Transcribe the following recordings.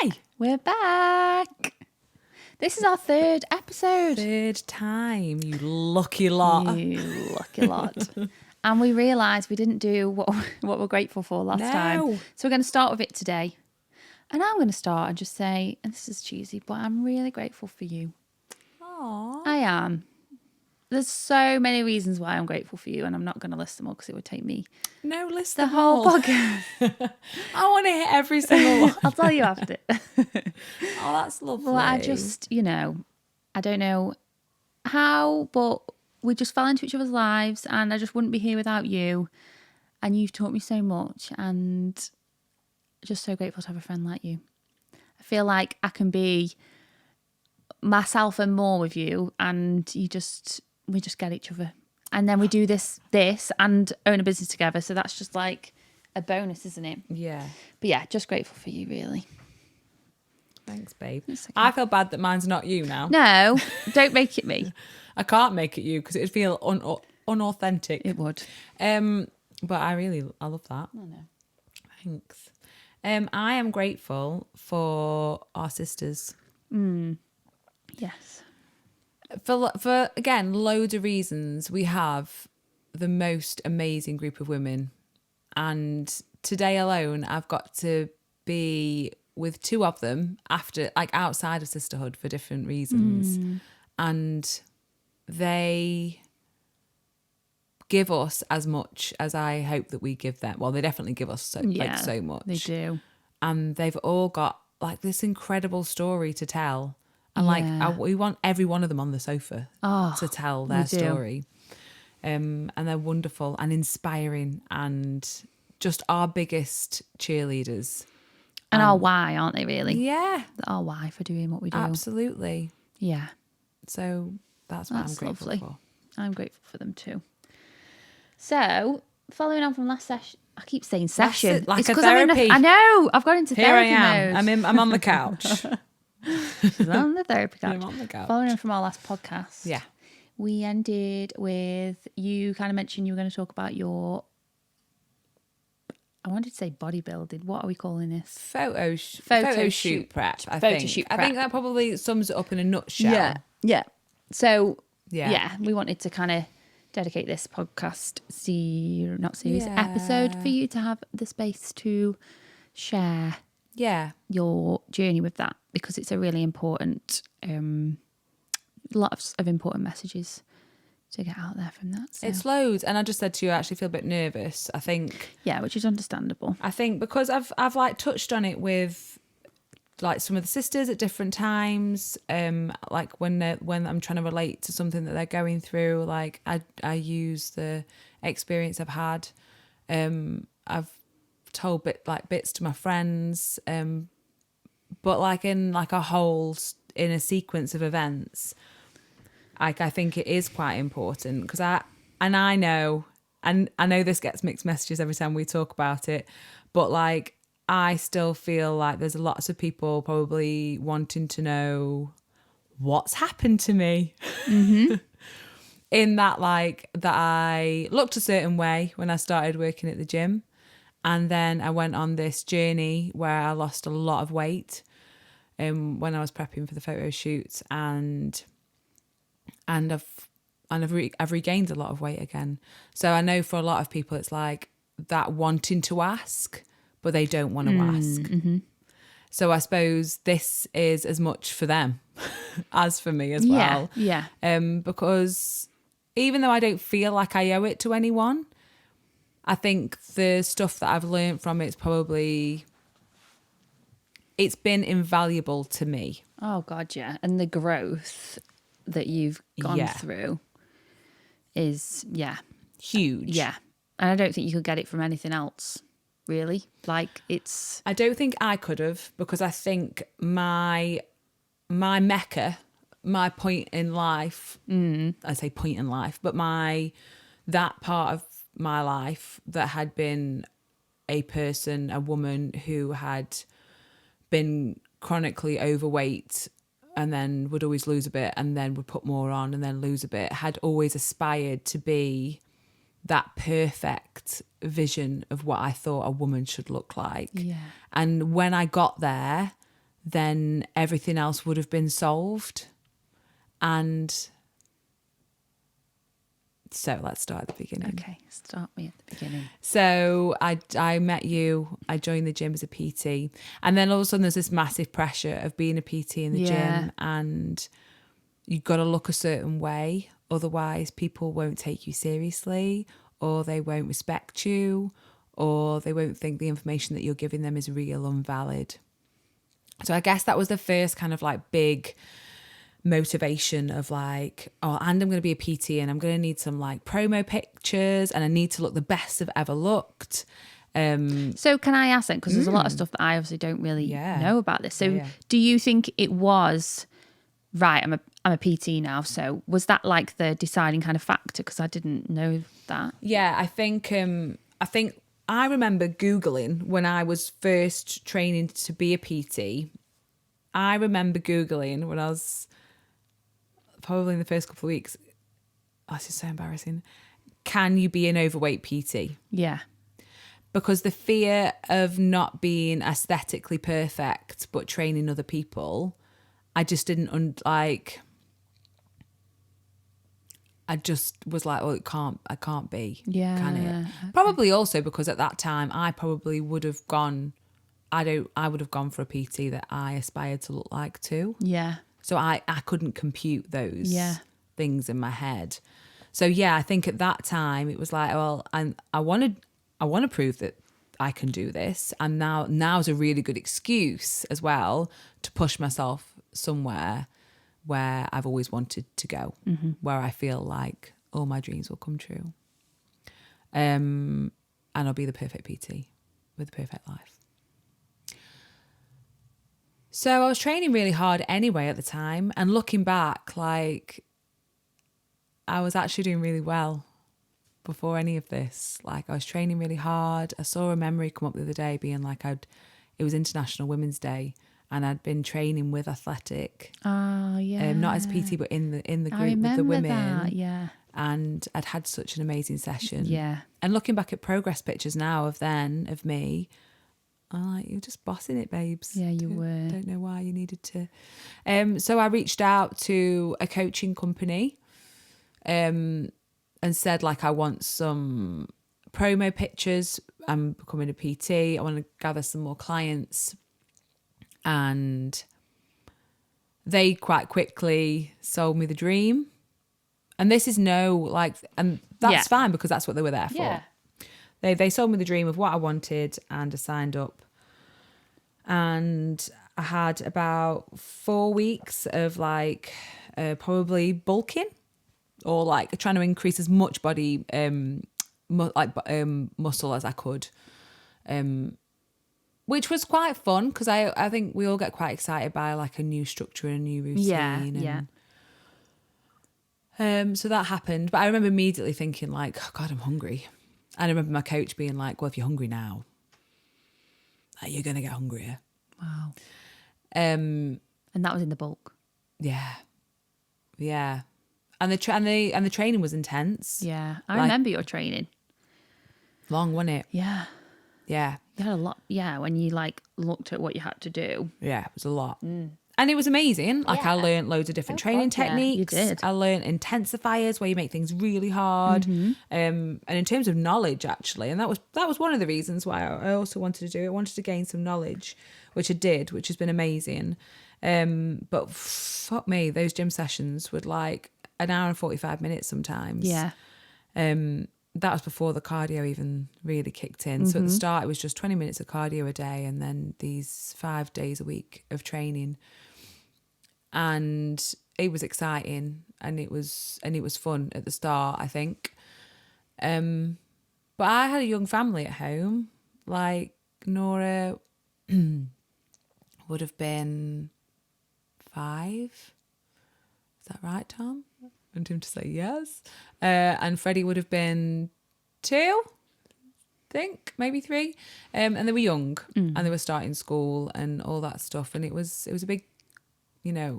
Hi. We're back. This is our third episode. Third time, you lucky lot. You lucky lot. And we realised we didn't do what we're grateful for last time. So we're going to start with it today. And I'm going to start and just say, and this is cheesy, but I'm really grateful for you. Aww. I am. There's so many reasons why I'm grateful for you, and I'm not going to list them all because it would take me List the them whole all. podcast. I want to hit every single one. I'll tell you after. Oh, that's lovely. Well, I just, I don't know how, but we just fell into each other's lives, and I just wouldn't be here without you. And you've taught me so much, and just so grateful to have a friend like you. I feel like I can be myself and more with you, and we just get each other. And then we do this and own a business together. So that's just like a bonus, isn't it? Yeah. But yeah, just grateful for you, really. Thanks, babe. Okay. I feel bad that mine's not you now. No, don't make it me. I can't make it you because it'd feel unauthentic. It would. But I love that. I know. Thanks. I am grateful for our sisters. Yes. For again, loads of reasons. We have the most amazing group of women, and today alone I've got to be with two of them after, like, outside of Sisterhood for different reasons, and they give us as much as I hope that we give them. Well, they definitely give us so much. They do. And they've all got like this incredible story to tell. And we want every one of them on the sofa to tell their story. And they're wonderful and inspiring and just our biggest cheerleaders. And our why, aren't they, really? Yeah. Our why for doing what we do. Absolutely. Yeah. So that's what I'm grateful lovely. for. I'm grateful for them too. So, following on from last session, I keep saying session. Like it's a 'cause therapy. I know. I've got into Here I therapy am. mode. I'm on the couch. She's on the therapy couch. I'm on the couch. Following on from our last podcast. Yeah. We ended with you kind of mentioned you were going to talk about your, I wanted to say bodybuilding. What are we calling this? Photo shoot prep, I think. I think that probably sums it up in a nutshell. Yeah. So, we wanted to kind of dedicate this podcast, episode for you to have the space to share your journey with that, because it's a really important, lots of important messages to get out there from that. So. It's loads. And I just said to you, I actually feel a bit nervous, I think. Yeah, which is understandable. I think because I've like touched on it with like some of the sisters at different times, like when I'm trying to relate to something that they're going through, like I use the experience I've had. I've told bits to my friends, but like in like in a sequence of events, like I think it is quite important because I know this gets mixed messages every time we talk about it, but like I still feel like there's lots of people probably wanting to know what's happened to me. In that, like, that I looked a certain way when I started working at the gym. And then I went on this journey where I lost a lot of weight when I was prepping for the photo shoots. And I've regained a lot of weight again. So I know for a lot of people, it's like that wanting to ask, but they don't want to ask. So I suppose this is as much for them as for me as well. Yeah. Because even though I don't feel like I owe it to anyone, I think the stuff that I've learned from it's been invaluable to me. Oh God, yeah. And the growth that you've gone through is, huge. Yeah. And I don't think you could get it from anything else, really. Like I don't think I could have, because I think my mecca, my point in life, I say point in life, but that part of my life that had been a woman who had been chronically overweight and then would always lose a bit and then would put more on and then lose a bit, had always aspired to be that perfect vision of what I thought a woman should look like. Yeah. And when I got there, then everything else would have been solved. And so let's start at the beginning. Okay, start me at the beginning. So I met you, I joined the gym as a PT, and then all of a sudden there's this massive pressure of being a PT in the gym, and you've got to look a certain way, otherwise people won't take you seriously, or they won't respect you, or they won't think the information that you're giving them is real and valid. So I guess that was the first kind of like big motivation of like, oh, and I'm going to be a PT and I'm going to need some like promo pictures and I need to look the best I've ever looked. So can I ask then, because there's a lot of stuff that I obviously don't really know about this. So do you think it was, right, I'm a PT now, so was that like the deciding kind of factor? Because I didn't know that. Yeah, I think I remember Googling when I was first training to be a PT. I remember Googling when I was probably in the first couple of weeks. Oh, this is so embarrassing. Can you be an overweight PT? Yeah. Because the fear of not being aesthetically perfect but training other people, I just didn't like. I just was like, well, I can't be, can it? Okay. Probably also because at that time I probably would have gone, I would have gone for a PT that I aspired to look like too. Yeah. So I couldn't compute those things in my head. So yeah, I think at that time it was like, well, I want to prove that I can do this, and now's a really good excuse as well to push myself somewhere where I've always wanted to go, where I feel like all my dreams will come true. And I'll be the perfect PT with the perfect life. So I was training really hard anyway at the time, and looking back, like I was actually doing really well before any of this. Like I was training really hard. I saw a memory come up the other day being like it was International Women's Day, and I'd been training with Athletic. Oh yeah. Not as PT, but in the I group with the women. that, yeah. And I'd had such an amazing session. Yeah. And looking back at progress pictures now of me, I'm like, you're just bossing it, babes. Yeah, you were. Don't know why you needed to. So I reached out to a coaching company, and said like, I want some promo pictures. I'm becoming a PT. I want to gather some more clients. And they quite quickly sold me the dream. And this is and that's fine because that's what they were there for. Yeah. They sold me the dream of what I wanted, and I signed up. And I had about 4 weeks of like probably bulking or like trying to increase as much body muscle as I could. Which was quite fun because I think we all get quite excited by like a new structure and a new routine. So that happened. But I remember immediately thinking like, oh God, I'm hungry. And I remember my coach being like, well, if you're hungry now, you're going to get hungrier. Wow. And that was in the bulk. Yeah. Yeah. And the training was intense. Yeah. I remember your training. Long, wasn't it? Yeah. Yeah. You had a lot. Yeah. When you like looked at what you had to do. Yeah, it was a lot. And it was amazing. Like I learned loads of different training techniques. Yeah, you did. I learned intensifiers where you make things really hard. And in terms of knowledge, actually, and that was one of the reasons why I also wanted to do it. I wanted to gain some knowledge, which I did, which has been amazing. But fuck me, those gym sessions would like an hour and 45 minutes sometimes. Yeah. That was before the cardio even really kicked in. So at the start, it was just 20 minutes of cardio a day, and then these 5 days a week of training. And it was exciting, and it was fun at the start, I think. But I had a young family at home. Like Nora would have been 5. Is that right, Tom? I want him to say yes. And Freddie would have been 2, I think, maybe 3. And they were young, and they were starting school and all that stuff. And it was a big,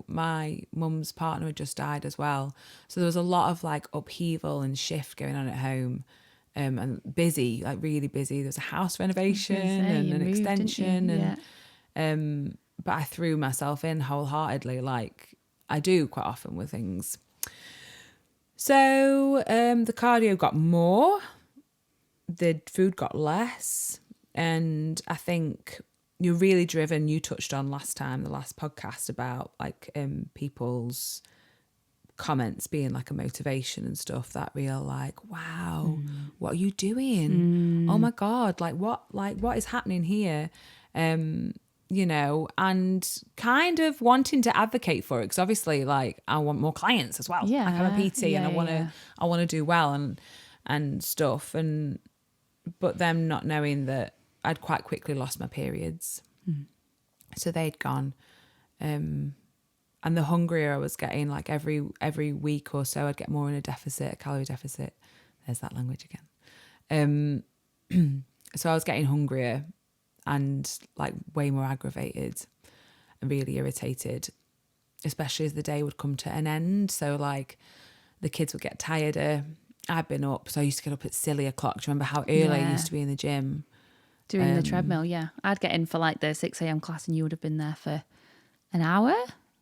my mum's partner had just died as well. So there was a lot of like upheaval and shift going on at home. And really busy. There was a house renovation and an extension. but I threw myself in wholeheartedly, like I do quite often with things. So the cardio got more, the food got less, and I think you're really driven. You touched on the last podcast about like people's comments being like a motivation and stuff. That real like, wow, what are you doing? Oh my God, like what is happening here? You know, and kind of wanting to advocate for it, because obviously like I want more clients as well. Yeah, like I'm a PT and I want to yeah. I want to do well and stuff, and but them not knowing that I'd quite quickly lost my periods. So they'd gone, and the hungrier I was getting, like every week or so I'd get more in a calorie deficit. There's that language again. So I was getting hungrier and like way more aggravated and really irritated, especially as the day would come to an end. So like the kids would get tireder. I'd been up, so I used to get up at silly o'clock. Do you remember how early I used to be in the gym? Doing the treadmill, yeah. I'd get in for like the 6 a.m. class and you would have been there for an hour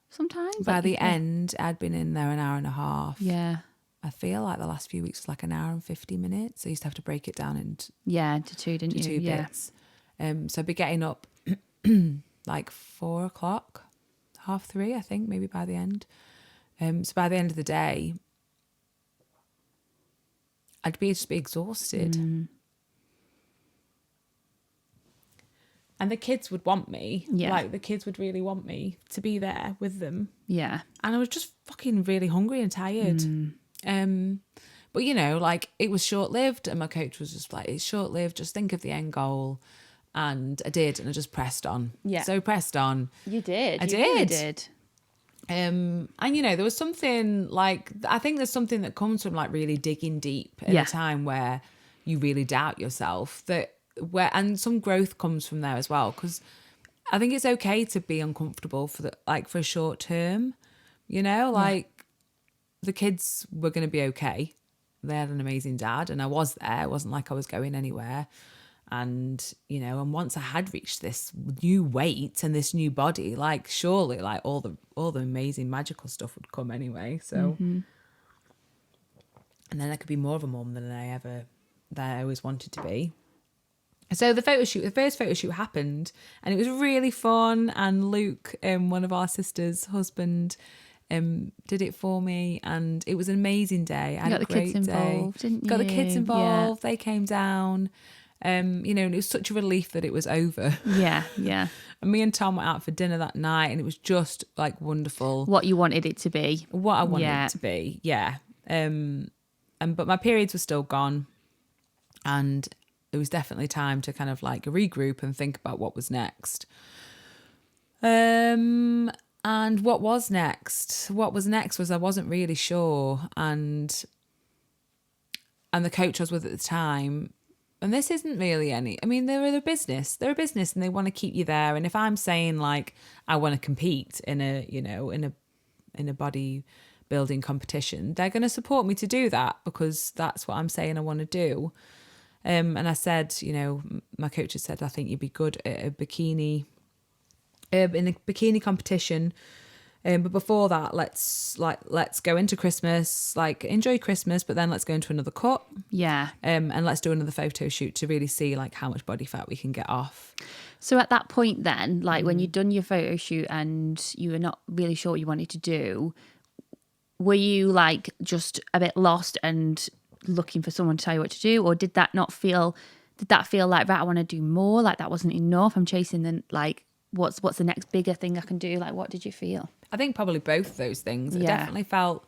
sometimes. By like, the end, I'd been in there an hour and a half. Yeah. I feel like the last few weeks was like an hour and 50 minutes. I used to have to break it down into Into two, didn't you? two bits. So I'd be getting up like 4 o'clock, 3:30, I think, maybe by the end. So by the end of the day, I'd just be exhausted. And the kids would want me. Yeah. Like the kids would really want me to be there with them. Yeah. And I was just fucking really hungry and tired. But you know, like it was short-lived, and my coach was just like, it's short-lived, just think of the end goal. And I did, and I just pressed on. Yeah. So pressed on. You did. I You did. really did. And you know, there was something like, I think there's something that comes from like really digging deep at a time where you really doubt yourself, and some growth comes from there as well. Because I think it's okay to be uncomfortable for a short term, you know, like the kids were going to be okay. They had an amazing dad, and I was there. It wasn't like I was going anywhere. And, you know, and once I had reached this new weight and this new body, like surely like all the amazing magical stuff would come anyway. So, and then I could be more of a mum than I always wanted to be. So the first photo shoot happened, and it was really fun. And Luke, one of our sisters' husband, did it for me, and it was an amazing day. I had a great day. Got the kids involved, didn't you? Got the kids involved. They came down. You know, and it was such a relief that it was over. Yeah, yeah. And me and Tom went out for dinner that night, and it was just like wonderful. What you wanted it to be. What I wanted it to be, yeah. But my periods were still gone, and it was definitely time to kind of like regroup and think about what was next. And what was next? What was next was I wasn't really sure, and the coach I was with at the time. And this isn't really they're a business and they want to keep you there. And if I'm saying like, I want to compete in a bodybuilding competition, they're going to support me to do that because that's what I'm saying I want to do. And I said, you know, my coach has said, I think you'd be good at in a bikini competition. But before that, let's go into Christmas, like enjoy Christmas, but then let's go into another cut. Yeah. And let's do another photo shoot to really see like how much body fat we can get off. So at that point then, like when you'd done your photo shoot and you were not really sure what you wanted to do, were you like just a bit lost and looking for someone to tell you what to do? Or did that feel like, right, I want to do more, like that wasn't enough, I'm chasing the like, what's the next bigger thing I can do? Like, what did you feel? I think probably both of those things. Yeah. I felt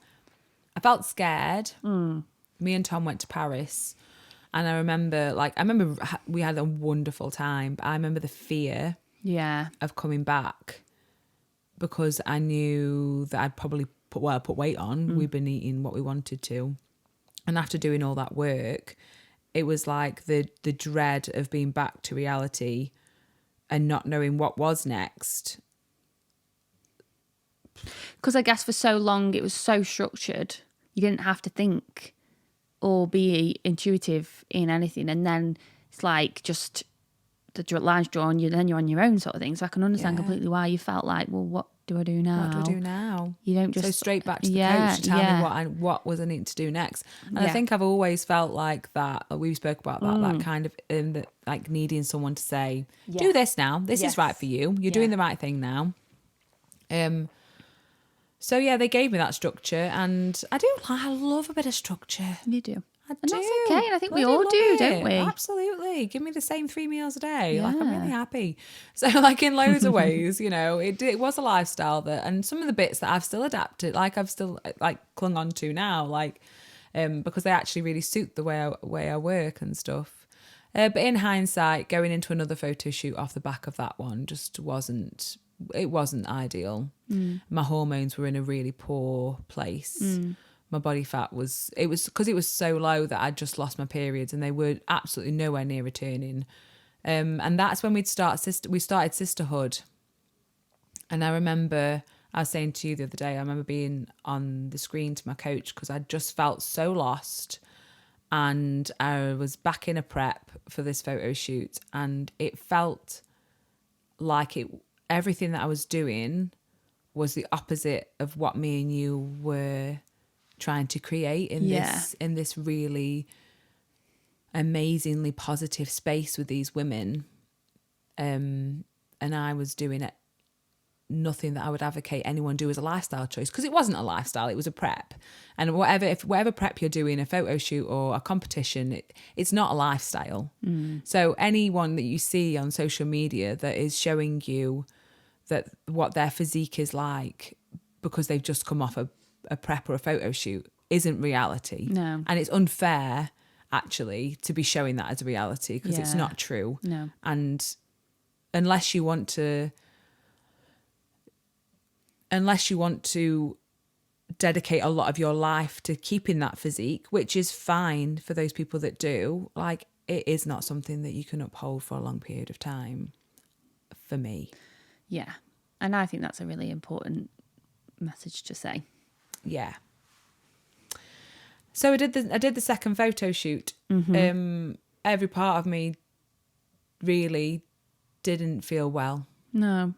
scared. Me and Tom went to Paris, and I remember we had a wonderful time, but I remember the fear of coming back because I knew that I'd probably put weight on. We'd been eating what we wanted to. And after doing all that work, it was like the dread of being back to reality and not knowing what was next. Because I guess for so long it was so structured, you didn't have to think or be intuitive in anything. And then it's like just the line's drawn, then you're on your own sort of thing. So I can understand Yeah. completely why you felt like, well, what do I do now? What do I do now? You don't just so straight back to the coach to tell me what was I need to do next. And I think I've always felt like that. We spoke about that kind of like needing someone to say, do this now. This is right for you. You're doing the right thing now. So yeah, they gave me that structure, and I love a bit of structure. You do. And that's okay. And I think we all do, don't we? Absolutely. Give me the same 3 meals a day. Like, I'm really happy. So, like, in loads of ways, you know, it was a lifestyle and some of the bits that I've still adapted, like I've still like clung on to now, like, because they actually really suit the way I work and stuff. But in hindsight, going into another photo shoot off the back of that one just wasn't ideal. My hormones were in a really poor place. My body fat was because it was so low that I'd just lost my periods, and they were absolutely nowhere near returning. And that's when we started Sisterhood. And I remember, I was saying to you the other day, I remember being on the screen to my coach because I just felt so lost. And I was back in a prep for this photo shoot, and it felt like everything that I was doing was the opposite of what me and you were trying to create in this really amazingly positive space with these women. And I was doing it nothing that I would advocate anyone do as a lifestyle choice, because it wasn't a lifestyle, it was a prep. And whatever prep you're doing, a photo shoot or a competition, it's not a lifestyle. So anyone that you see on social media that is showing you that what their physique is like because they've just come off a prep or a photo shoot isn't reality. No. And it's unfair actually to be showing that as a reality, because it's not true. No. And unless you want to dedicate a lot of your life to keeping that physique, which is fine for those people that do, like, it is not something that you can uphold for a long period of time for me. Yeah. And I think that's a really important message to say. Yeah. So I did the second photo shoot. Every part of me really didn't feel well. No.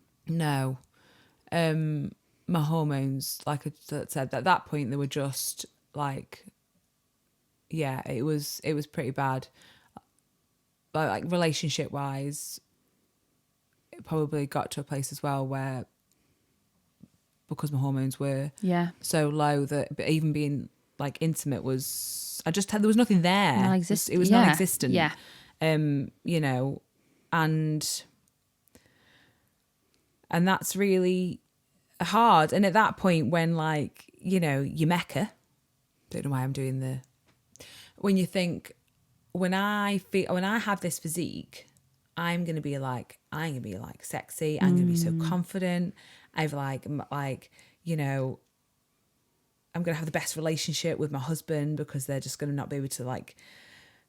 My hormones, like I said, at that point they were just like, yeah, it was pretty bad. But like relationship wise, it probably got to a place as well where, because my hormones were so low, that even being like intimate was, there was nothing there. It was non-existent. Yeah. You know, and that's really hard. And at that point when, like, you know, you mecca, don't know why I'm doing when you think, when I have this physique, I'm going to be like sexy. I'm going to be so confident. I've like, you know, I'm going to have the best relationship with my husband because they're just going to not be able to like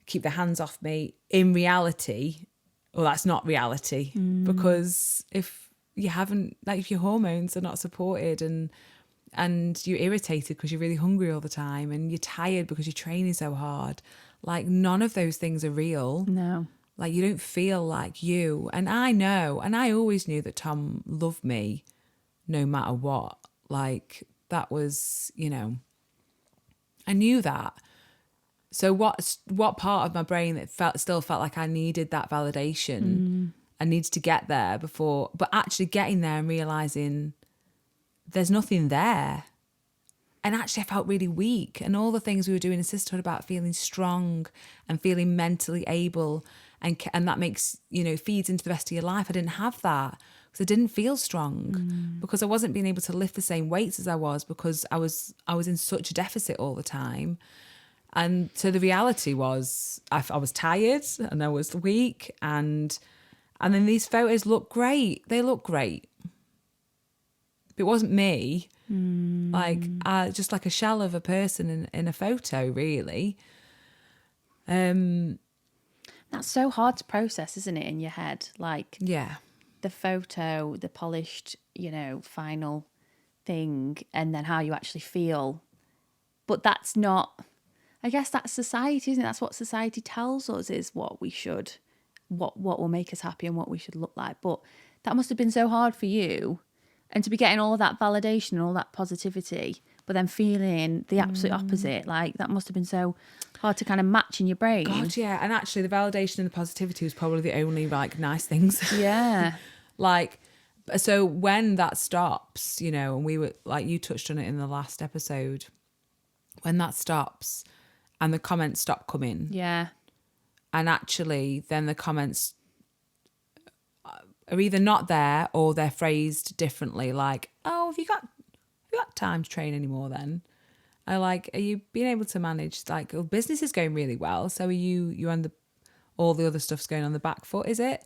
keep their hands off me. In reality, well, that's not reality, because if you haven't, like, if your hormones are not supported and you're irritated because you're really hungry all the time and you're tired because you're training so hard, like, none of those things are real. No. Like, you don't feel like you. And I know, and I always knew that Tom loved me no matter what. Like, that was, you know, I knew that. So what part of my brain that still felt like I needed that validation, I needed to get there before, but actually getting there and realizing there's nothing there. And actually I felt really weak, and all the things we were doing in Sisterhood about feeling strong and feeling mentally able, and that makes, you know, feeds into the rest of your life. I didn't have that because I didn't feel strong, because I wasn't being able to lift the same weights as I was, because I was in such a deficit all the time. And so the reality was I was tired and I was weak, and then these photos look great. They look great. It wasn't me. Like, just like a shell of a person in a photo, really. That's so hard to process, isn't it, in your head? Like, Yeah. the photo, the polished, you know, final thing, and then how you actually feel. But that's not, I guess that's society, isn't it? That's what society tells us is what we should what will make us happy and what we should look like. But that must have been so hard for you, and to be getting all of that validation and all that positivity, but then feeling the absolute opposite. Like, that must have been so hard to kind of match in your brain. God, yeah. And actually, the validation and the positivity was probably the only like nice things. Yeah. Like, so when that stops, you know, and we were like, you touched on it in the last episode, when that stops and the comments stop coming, Yeah. and actually then the comments are either not there or they're phrased differently, like, oh, have you got time to train anymore then? Are you being able to manage, like, oh, business is going really well, so are you on the, all the other stuff's going on the back foot, is it?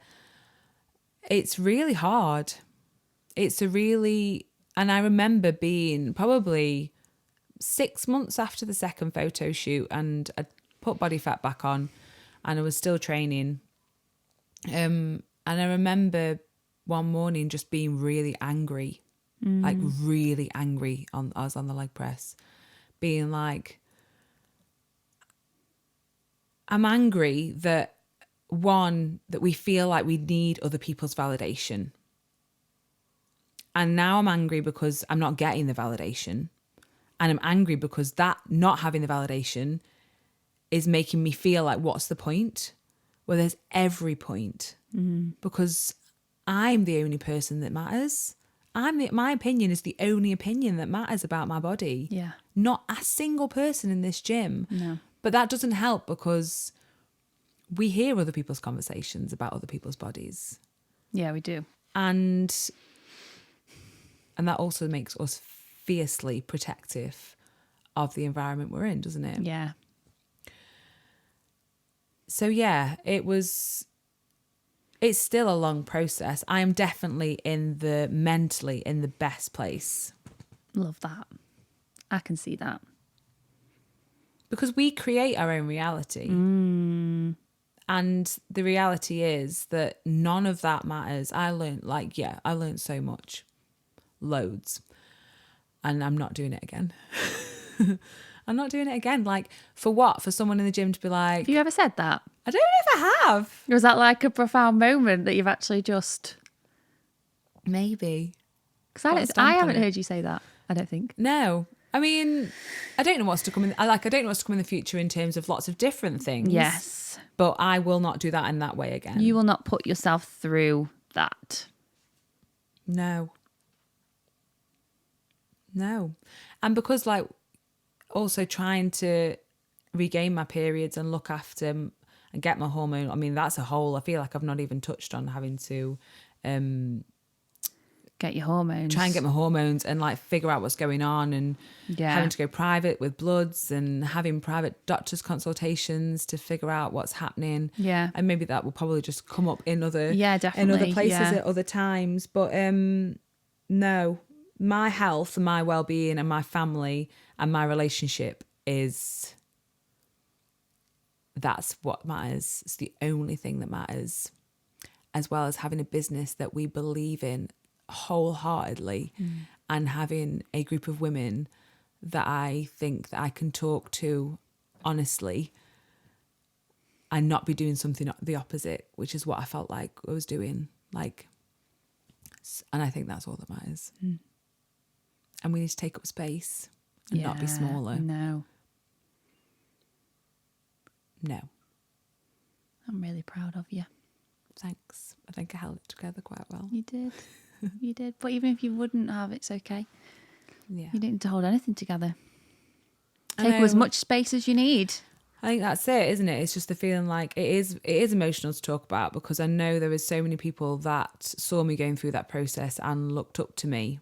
It's really hard. And I remember being probably 6 months after the second photo shoot, and I'd put body fat back on and I was still training. And I remember one morning just being really angry, like really angry. I was on the leg press, being like, I'm angry that we feel like we need other people's validation. And now I'm angry because I'm not getting the validation. And I'm angry because that not having the validation is making me feel like, what's the point? Well, there's every point. Because I'm the only person that matters. My opinion is the only opinion that matters about my body. Yeah. Not a single person in this gym. No. But that doesn't help because we hear other people's conversations about other people's bodies. Yeah, we do. And that also makes us fiercely protective of the environment we're in, doesn't it? Yeah. So yeah, it's still a long process. I am definitely mentally in the best place. Love that. I can see that. Because we create our own reality. And the reality is that none of that matters. I learned so much. Loads. And I'm not doing it again. I'm not doing it again. Like, for what? For someone in the gym to be like... Have you ever said that? I don't know if I have. Was that like a profound moment that you've actually just... Maybe. Because I haven't heard you say that, I don't think. No. I mean, I don't know what's to come in. I don't know what's to come in the future in terms of lots of different things. Yes. But I will not do that in that way again. You will not put yourself through that. No. And because, like, also trying to regain my periods and look after and get my hormone, I mean, that's a whole, I feel like I've not even touched on having to get your hormones. Try and get my hormones and like figure out what's going on, and having to go private with bloods and having private doctor's consultations to figure out what's happening. Yeah. And maybe that will probably just come up in other places at other times. But no, my health and my well-being and my family and my relationship that's what matters. It's the only thing that matters, as well as having a business that we believe in wholeheartedly and having a group of women that I think that I can talk to honestly and not be doing something the opposite, which is what I felt like I was doing. And I think that's all that matters. And we need to take up space and not be smaller. No. I'm really proud of you. Thanks. I think I held it together quite well. You did. You did. But even if you wouldn't have, it's okay. Yeah. You didn't need to hold anything together. Take up as much space as you need. I think that's it, isn't it? It's just the feeling like it is emotional to talk about, because I know there is so many people that saw me going through that process and looked up to me.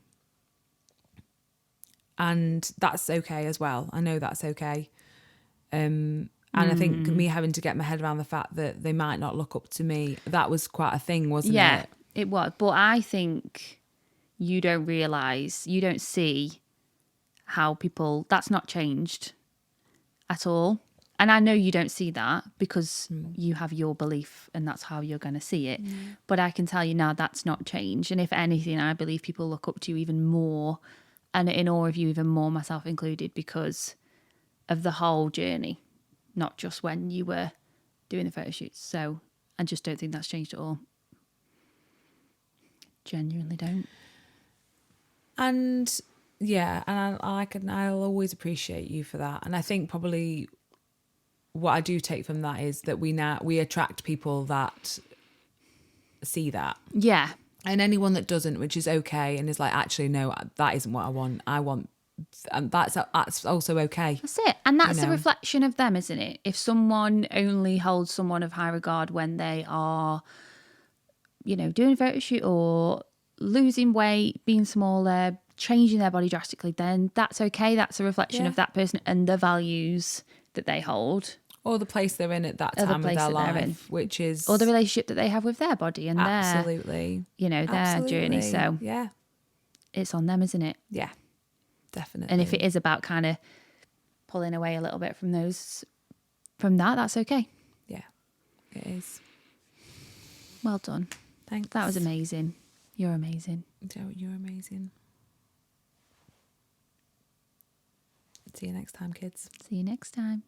And that's okay as well. I know that's okay. And I think me having to get my head around the fact that they might not look up to me, that was quite a thing, wasn't it? Yeah, it was. But I think you don't realise, you don't see how people, that's not changed at all. And I know you don't see that because you have your belief and that's how you're going to see it. But I can tell you now that's not changed. And if anything, I believe people look up to you even more and in awe of you even more, myself included, because of the whole journey, not just when you were doing the photo shoots. So, I just don't think that's changed at all. Genuinely don't. And yeah, and I'll always appreciate you for that. And I think probably what I do take from that is that we attract people that see that. Yeah. And anyone that doesn't, which is okay, and is like, actually, no, that isn't what I want. I want, and that's also okay. That's it. And that's You a know. reflection of them, isn't it? If someone only holds someone of high regard when they are, doing a photo shoot or losing weight, being smaller, changing their body drastically, then that's okay. That's a reflection of that person and the values that they hold. Or the place they're in at that Or the time of place their that they're in. life, which is... Or the relationship that they have with their body and absolutely. their journey. So yeah, it's on them, isn't it? Yeah, definitely. And if it is about kind of pulling away a little bit from that, that's okay. Yeah, it is. Well done. Thanks. That was amazing. You're amazing. You're amazing. See you next time, kids. See you next time.